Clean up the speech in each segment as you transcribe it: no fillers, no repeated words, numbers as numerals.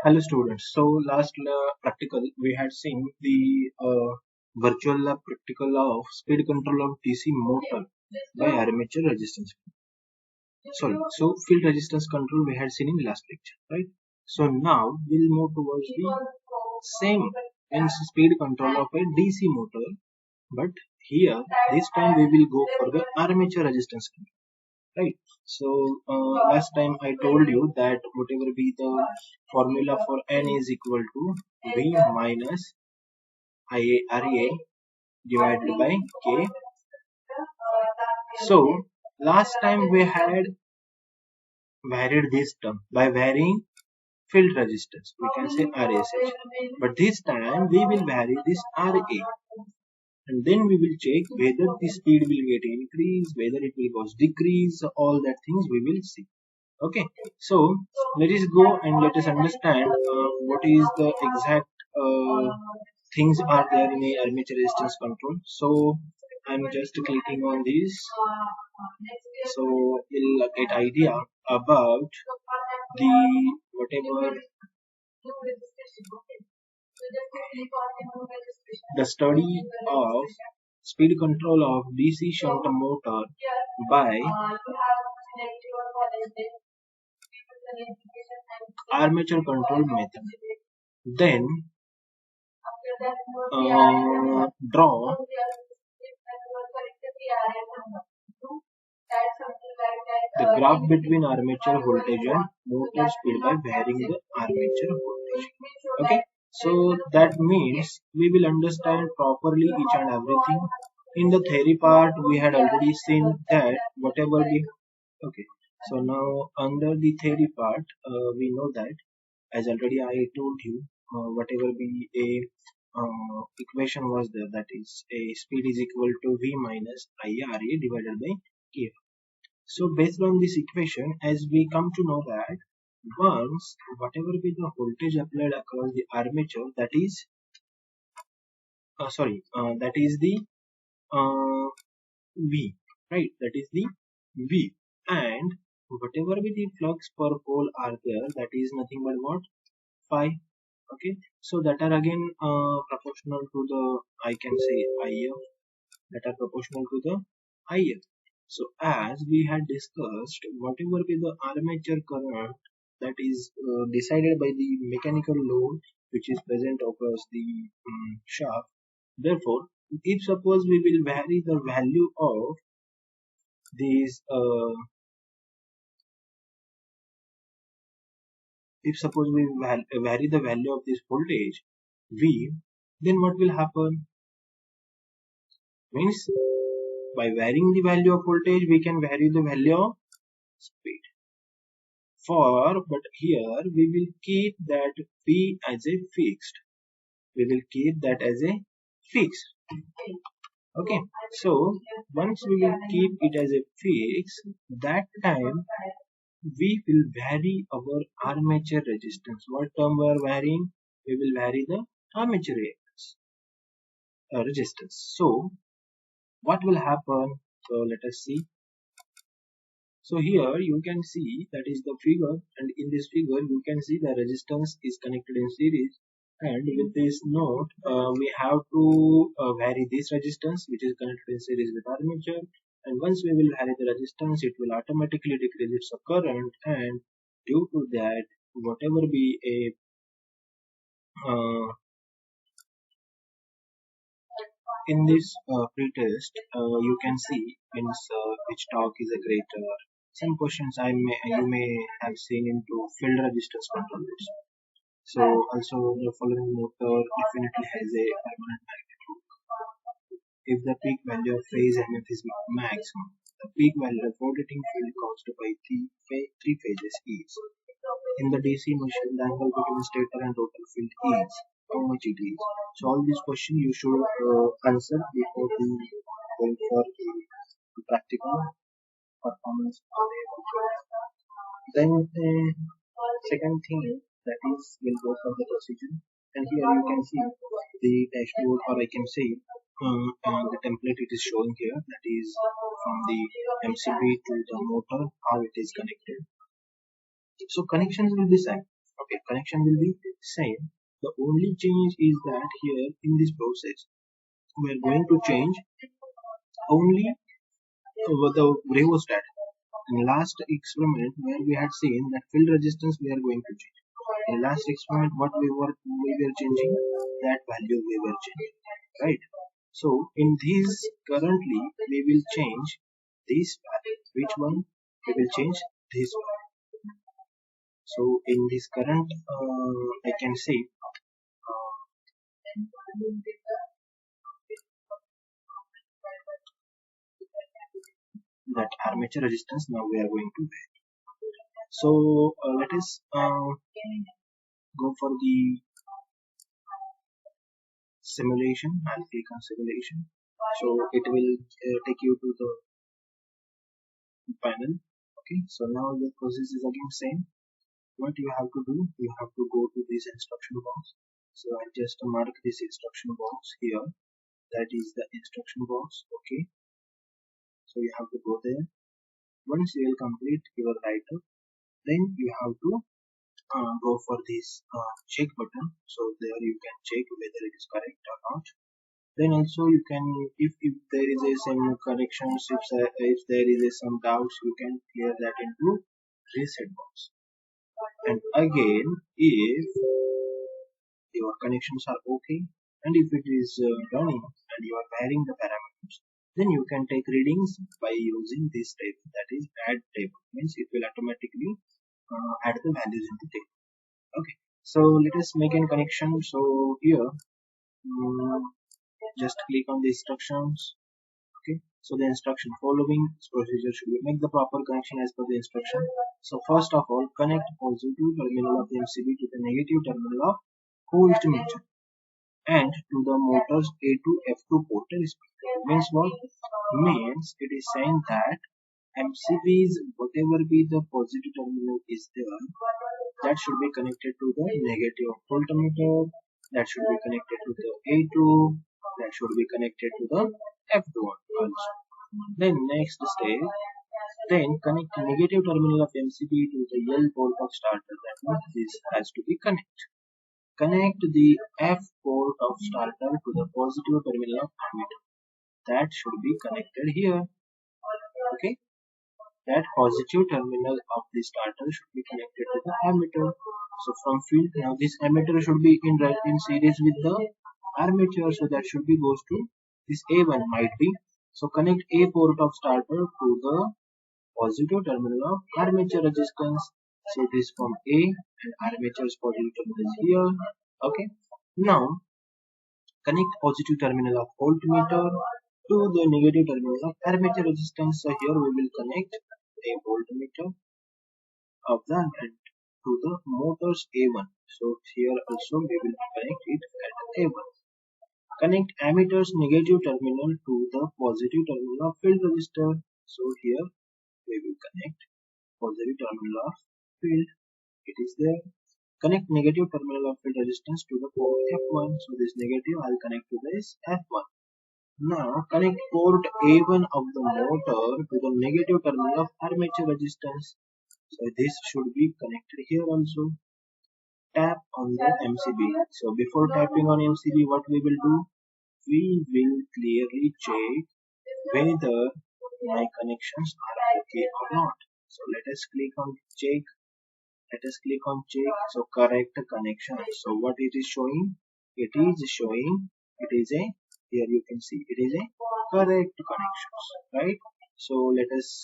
Hello students. So last practical we had seen the virtual lab practical of speed control of DC motor by armature resistance. Sorry. So field resistance control we had seen in last lecture, right? So now we'll move towards the same means speed control of a DC motor, but here this time we will go for the armature resistance control. Right. So last time I told you that whatever be the formula for N is equal to V minus IA divided by K. So last time we had varied this term by varying field resistance. We can say RSH. But this time we will vary this RA. And then we will check whether the speed will get increase, whether it will cause decrease, all that things we will see. Okay, so let us go and let us understand what is the exact things are there in the armature resistance control. So I'm just clicking on this, so we'll get idea about the whatever the study of speed control of DC shunt motor by armature control method. Then draw the graph between armature voltage and motor speed by varying the armature voltage. Okay, so that means we will understand properly each and everything. In the theory part, we had already seen that whatever we okay. So now under the theory part, we know that as already I told you, whatever be a equation was there, that is a speed is equal to V minus IRA divided by K. So based on this equation, as we come to know that once whatever be the voltage applied across the armature, that is that is the uh, V, right? That is the V, and whatever be the flux per pole are there, that is nothing but what, phi. Okay, so that are again proportional to the, I can say, IF, that are proportional to the IF. So as we had discussed, whatever be the armature current that is decided by the mechanical load which is present across the shaft. Therefore, if suppose we will vary the value of these, if suppose we vary the value of this voltage V, then what will happen? Means by varying the value of voltage, we can vary the value of speed. But here we will keep that V as a fixed. We will keep that as a fixed. Okay. So once we will keep it as a fixed, that time we will vary our armature resistance. What term we are varying? We will vary the armature resistance. So what will happen? So let us see. So here you can see that is the figure, and in this figure you can see the resistance is connected in series, and with this note we have to vary this resistance which is connected in series with armature, and once we will vary the resistance it will automatically decrease its current, and due to that whatever be a in this pretest, you can see means which torque is a greater. Some questions you may have seen into field resistance controllers. So also the following motor definitely has a permanent magnitude. If the peak value of phase MF is maximum, the peak value of rotating field caused by three phases is. In the DC machine, the angle between stator and rotor field is how much it is. So all these questions you should answer before going for the practical performance. Then second thing that is we'll go for the procedure. And here you can see the dashboard, or I can say the template it is showing here, that is from the MCB to the motor, how it is connected. So connections will be set. Okay, connection will be same. The only change is that here in this process we are going to change only the rheostat. In last experiment where we had seen that field resistance we are going to change. In last experiment what we were changing, that value we were changing, right? So in this currently we will change this value. Which one? We will change this one. So in this current I can say that armature resistance now we are going to weigh. So let us go for the simulation. I'll click on simulation. So it will take you to the panel. Okay, so now the process is again same. What you have to do, you have to go to this instruction box. So I just mark this instruction box here. That is the instruction box. Okay, so you have to go there. Once you will complete your write-up, then you have to go for this check button. So there you can check whether it is correct or not. Then also you can, if there is some corrections, if there is some doubts, you can clear that into reset box. And again, if your connections are okay and if it is running and you are varying the parameters, then you can take readings by using this table, that is add table. Means it will automatically add the values in the table. Okay, so let us make a connection. So here just click on the instructions. Okay, so the instruction following procedure should be make the proper connection as per the instruction. So first of all, connect positive terminal of the MCB to the negative terminal of voltmeter and to the motors A to F2 port respectively. Means what? Means it is saying that MCBs, whatever be the positive terminal is there, that should be connected to the negative voltmeter, that should be connected to the A2, that should be connected to the F2 also. Then next step, then connect negative terminal of MCB to the L port of starter. That means this has to be connected. Connect the F port of starter to the positive terminal of ammeter. That should be connected here. Okay, that positive terminal of the starter should be connected to the ammeter. So from field, now this ammeter should be in series with the armature, so that should be goes to this A1 might be. So connect A port of starter to the positive terminal of armature resistance. So this from A and armature's positive terminal is here. Okay, now connect positive terminal of voltmeter to the negative terminal of armature resistance. So here we will connect a voltmeter of the and to the motors A1. So here also we will connect it at A1. Connect ammeter's negative terminal to the positive terminal of field resistor. So here we will connect positive terminal of field. It is there. Connect negative terminal of field resistance to the port F1. So this negative I'll connect to this F1. Now connect port A1 of the motor to the negative terminal of armature resistance. So this should be connected here also. Tap on the MCB. So before tapping on MCB, what we will do? We will clearly check whether my connections are okay or not. So let us click on check. Let us click on check. So correct connection. So what it is showing? It is showing it is a, here you can see it is a correct connections, right? So let us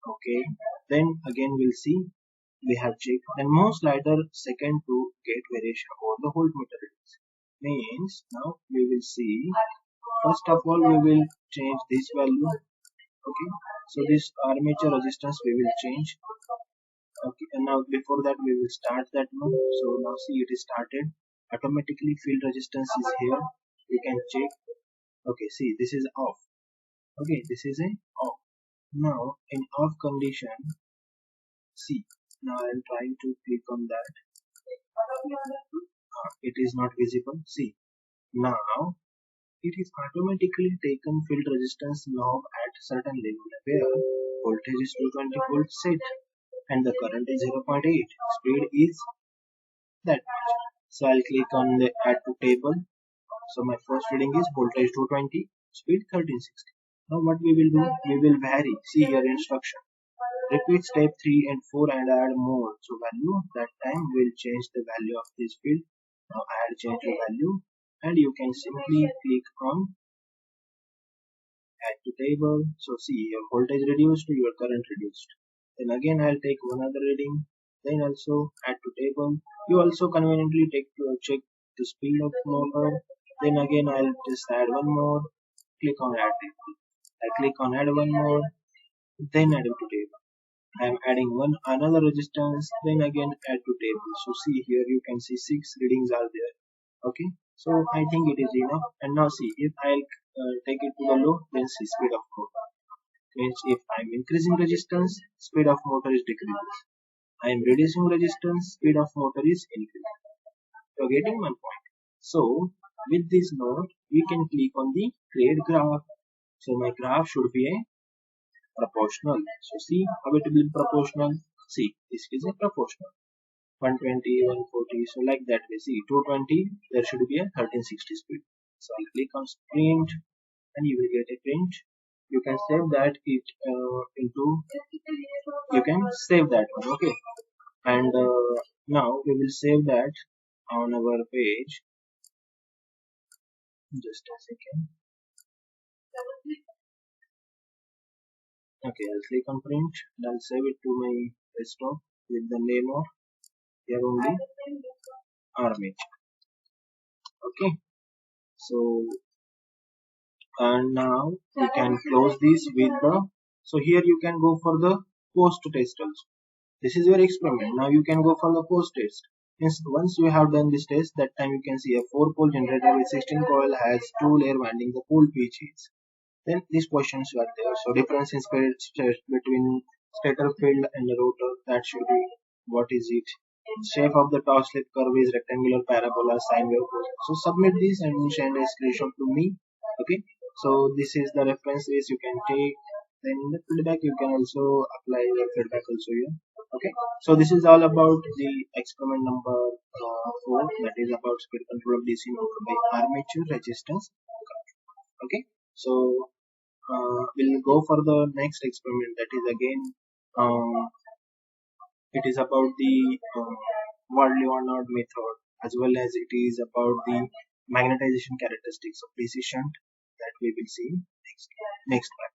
okay, then again we'll see we have checked. Then move slider second to get variation over the voltmeter readings. Means now we will see, first of all we will change this value. Okay, so this armature resistance we will change. Okay, and now before that we will start that one. So now see it is started automatically. Field resistance is here, you can check. Okay, see this is off. Okay, this is a off. Now in off condition, see, now I am trying to click on that. It is not visible. See, now it is automatically taken field resistance knob at certain level where voltage is 220 volts set. and the current is 0.8. Speed is that much. So I'll click on the add to table. So my first reading is voltage 220, speed 1360. Now what we will do, we will vary. See here instruction. Repeat step 3 and 4 and add more. So value that time will change the value of this field. Now add change the value and you can simply click on add to table. So see your voltage reduced, your current reduced. Then again I'll take one other reading. Then also add to table. You also conveniently take to check the speed of motor. Then again I'll just add one more. Click on add table. I click on add one more. Then add to table. I am adding one another resistance. Then again add to table. So see here you can see 6 readings are there. Okay, so I think it is enough. And now see if I take it to the low, then see speed of motor means if I am increasing resistance, speed of motor is decreasing. I am reducing resistance, speed of motor is increasing. You are getting one point. So with this note, we can click on the create graph. So my graph should be a proportional. So see how it will be proportional. See this is a proportional. 120, 140, so like that we see 220, there should be a 1360 speed. So I'll click on print and you will get a print. You can save that it into, you can save that one, okay. And now we will save that on our page. Just a second. Okay, I'll click on print and I'll save it to my desktop with the name of here only Armature. Okay, so and now we can close this with the, so here you can go for the post test also. This is your experiment. Now you can go for the post test. Yes, once you have done this test, that time you can see a 4-pole generator with 16 coil has 2 layer winding. The pole pitch is, then these questions are there. So difference in speed between stator field and the rotor, that should be what is it. Shape of the torque slip curve is rectangular parabola sine wave. So submit this and send a screenshot to me. Okay. So this is the references you can take. Then in the feedback you can also apply the feedback also here. Okay. So this is all about the experiment number 4, that is about speed control of DC motor by armature resistance. Okay. So we'll go for the next experiment, that is again it is about the Ward-Leonard method, as well as it is about the magnetization characteristics of DC shunt, that we will see next time.